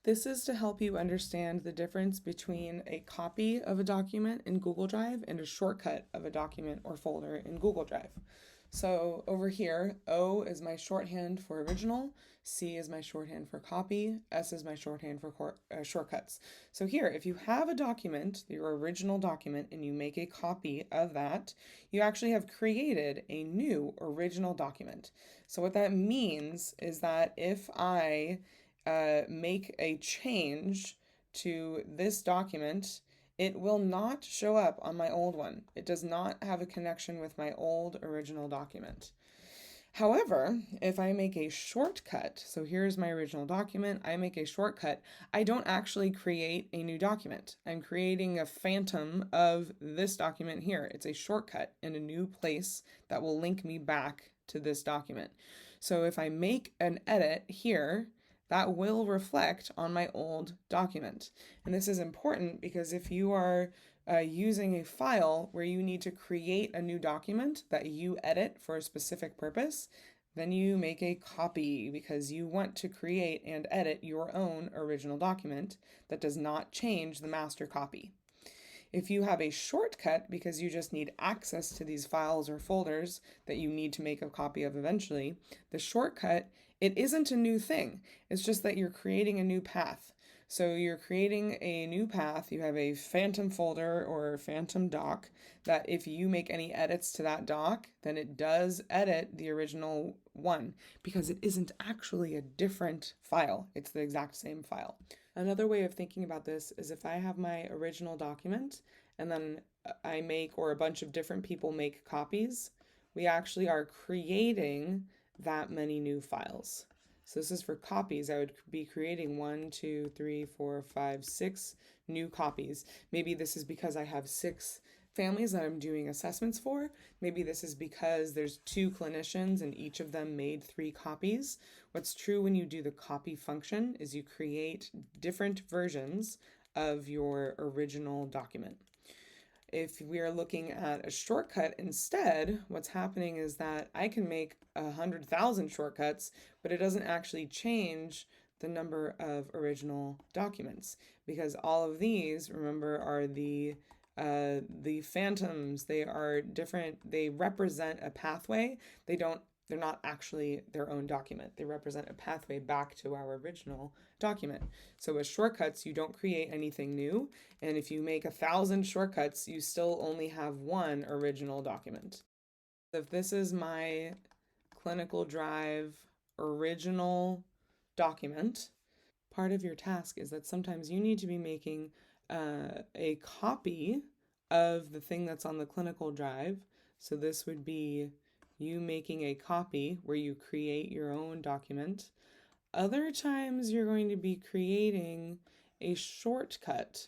This is to help you understand the difference between a copy of a document in Google Drive and a shortcut of a document or folder in Google Drive. So over here, O is my shorthand for original, C is my shorthand for copy, S is my shorthand for shortcuts. So here, if you have a document, your original document, and you make a copy of that, you actually have created a new original document. So what that means is that if I make a change to this document, it will not show up on my old one. It does not have a connection with my old original document. However, if I make a shortcut, so here's my original document, I make a shortcut, I don't actually create a new document. I'm creating a phantom of this document here. It's a shortcut in a new place that will link me back to this document. So if I make an edit here, that will reflect on my old document. And this is important because if you are using a file where you need to create a new document that you edit for a specific purpose, then you make a copy because you want to create and edit your own original document that does not change the master copy. If you have a shortcut because you just need access to these files or folders that you need to make a copy of eventually, the shortcut, it isn't a new thing. It's just that you're creating a new path. So you're creating a new path, you have a phantom folder or phantom doc that if you make any edits to that doc, then it does edit the original one because it isn't actually a different file. It's the exact same file. Another way of thinking about this is if I have my original document and then I make, or a bunch of different people make copies, we actually are creating that many new files. So this is for copies. I would be creating 1, 2, 3, 4, 5, 6 new copies. Maybe this is because I have 6 families that I'm doing assessments for. Maybe this is because there's 2 clinicians and each of them made 3 copies. What's true when you do the copy function is you create different versions of your original document. If we are looking at a shortcut instead, what's happening is that I can make 100,000 shortcuts, but it doesn't actually change the number of original documents because all of these, remember, are the phantoms. They are different. They represent a pathway. They're not actually their own document. They represent a pathway back to our original document. So with shortcuts, you don't create anything new. And if you make 1,000 shortcuts, you still only have one original document. If this is my Clinical Drive original document, part of your task is that sometimes you need to be making a copy of the thing that's on the Clinical Drive. So this would be you making a copy where you create your own document. Other times you're going to be creating a shortcut.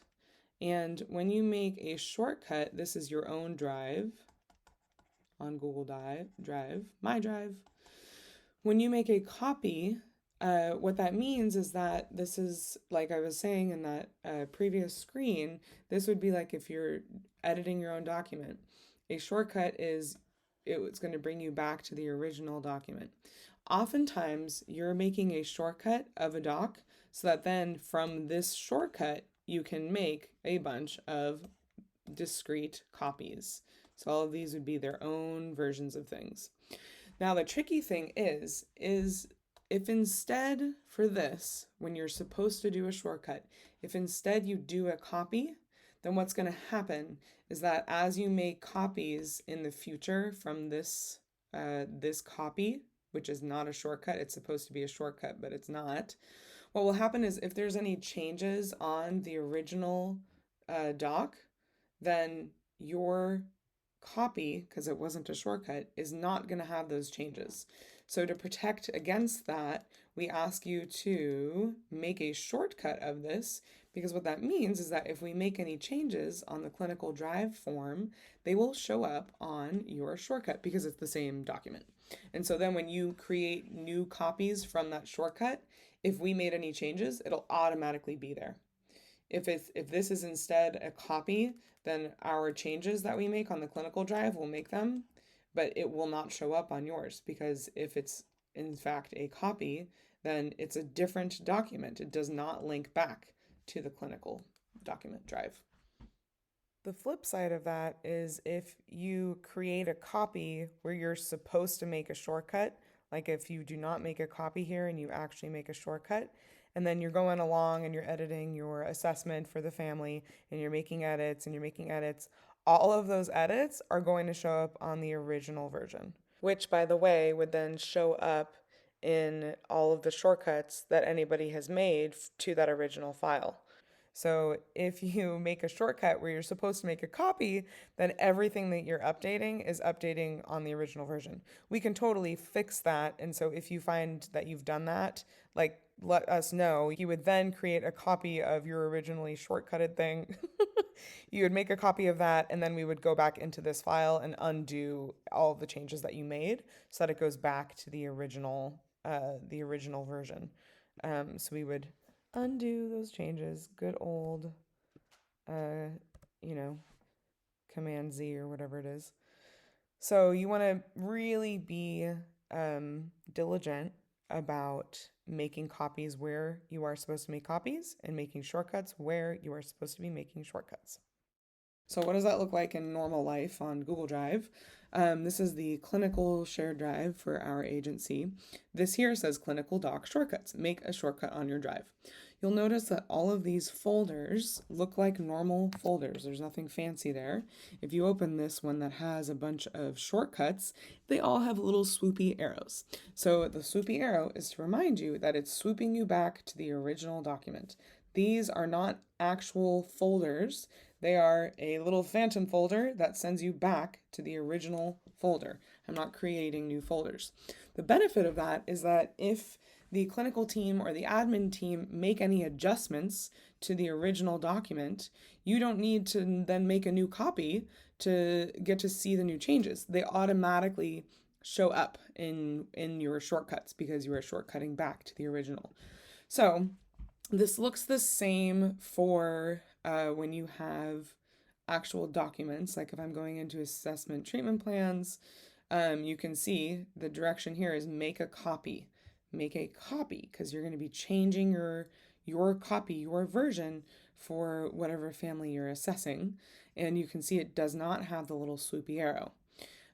And when you make a shortcut, this is your own drive on Google Drive, my drive. When you make a copy, what that means is that this is, like I was saying in that previous screen, this would be like if you're editing your own document. A shortcut is it's going to bring you back to the original document. Oftentimes, you're making a shortcut of a doc so that then from this shortcut, you can make a bunch of discrete copies. So all of these would be their own versions of things. Now, the tricky thing is if instead for this, when you're supposed to do a shortcut, if instead you do a copy, then what's going to happen is that as you make copies in the future from this copy, which is not a shortcut, it's supposed to be a shortcut, but it's not. What will happen is if there's any changes on the original doc, then your copy, because it wasn't a shortcut, is not going to have those changes. So to protect against that, we ask you to make a shortcut of this, because what that means is that if we make any changes on the Clinical Drive form, they will show up on your shortcut because it's the same document. And so then when you create new copies from that shortcut, if we made any changes, it'll automatically be there. If this is instead a copy, then our changes that we make on the Clinical Drive will make them, but it will not show up on yours because if it's in fact a copy, then it's a different document. It does not link back to the clinical document drive. The flip side of that is if you create a copy where you're supposed to make a shortcut, like if you do not make a copy here and you actually make a shortcut, and then you're going along and you're editing your assessment for the family and you're making edits and you're making edits, all of those edits are going to show up on the original version, which, by the way, would then show up in all of the shortcuts that anybody has made to that original file. So if you make a shortcut where you're supposed to make a copy, then everything that you're updating is updating on the original version. We can totally fix that. And so if you find that you've done that, like, let us know. You would then create a copy of your originally shortcutted thing. You would make a copy of that, and then we would go back into this file and undo all of the changes that you made so that it goes back to the original version. So we would undo those changes. Good old, Command Z or whatever it is. So you want to really be diligent about making copies where you are supposed to make copies and making shortcuts where you are supposed to be making shortcuts. So what does that look like in normal life on Google Drive? This is the clinical shared drive for our agency. This here says clinical doc shortcuts. Make a shortcut on your drive. You'll notice that all of these folders look like normal folders. There's nothing fancy there. If you open this one that has a bunch of shortcuts, they all have little swoopy arrows. So the swoopy arrow is to remind you that it's swooping you back to the original document. These are not actual folders. They are a little phantom folder that sends you back to the original folder. I'm not creating new folders. The benefit of that is that if the clinical team or the admin team make any adjustments to the original document, you don't need to then make a new copy to get to see the new changes. They automatically show up in your shortcuts because you are shortcutting back to the original. So this looks the same for when you have actual documents, like if I'm going into assessment treatment plans, you can see the direction here is make a copy. Make a copy because you're going to be changing your copy, your version for whatever family you're assessing. And you can see it does not have the little swoopy arrow.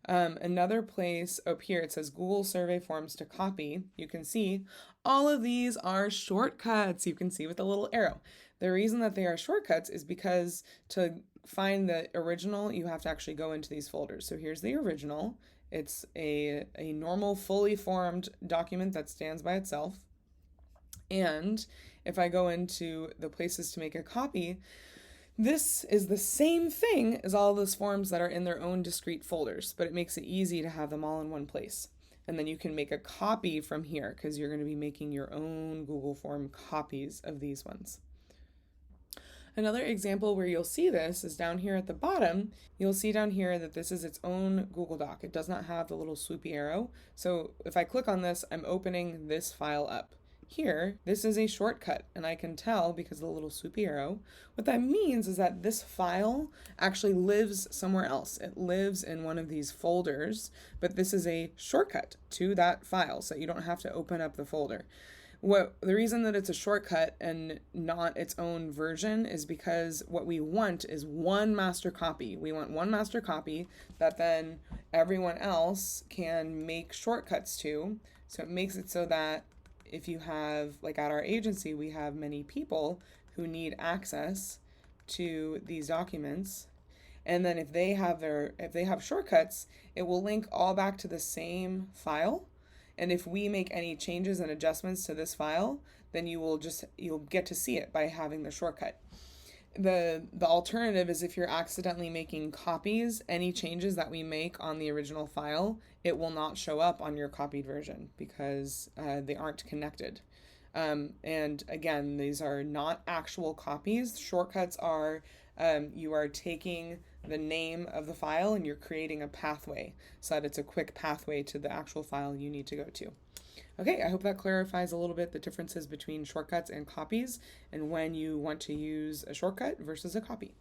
Another place up here, it says Google survey forms to copy. You can see all of these are shortcuts. You can see with the little arrow. The reason that they are shortcuts is because to find the original, you have to actually go into these folders. So here's the original. It's a normal, fully formed document that stands by itself. And if I go into the places to make a copy, this is the same thing as all those forms that are in their own discrete folders, but it makes it easy to have them all in one place. And then you can make a copy from here because you're going to be making your own Google form copies of these ones. Another example where you'll see this is down here at the bottom. You'll see down here that this is its own Google Doc. It does not have the little swoopy arrow. So if I click on this, I'm opening this file up. Here, this is a shortcut, and I can tell because of the little swoopy arrow. What that means is that this file actually lives somewhere else. It lives in one of these folders, but this is a shortcut to that file, so you don't have to open up the folder. The reason that it's a shortcut and not its own version is because what we want is one master copy. We want one master copy that then everyone else can make shortcuts to. So it makes it so that if you have, like at our agency, we have many people who need access to these documents. And then if they have shortcuts, it will link all back to the same file. And if we make any changes and adjustments to this file, then you'll get to see it by having the shortcut. The alternative is if you're accidentally making copies, any changes that we make on the original file, it will not show up on your copied version because they aren't connected. And again, these are not actual copies. Shortcuts are you are taking the name of the file and you're creating a pathway so that it's a quick pathway to the actual file you need to go to. Okay, I hope that clarifies a little bit the differences between shortcuts and copies and when you want to use a shortcut versus a copy.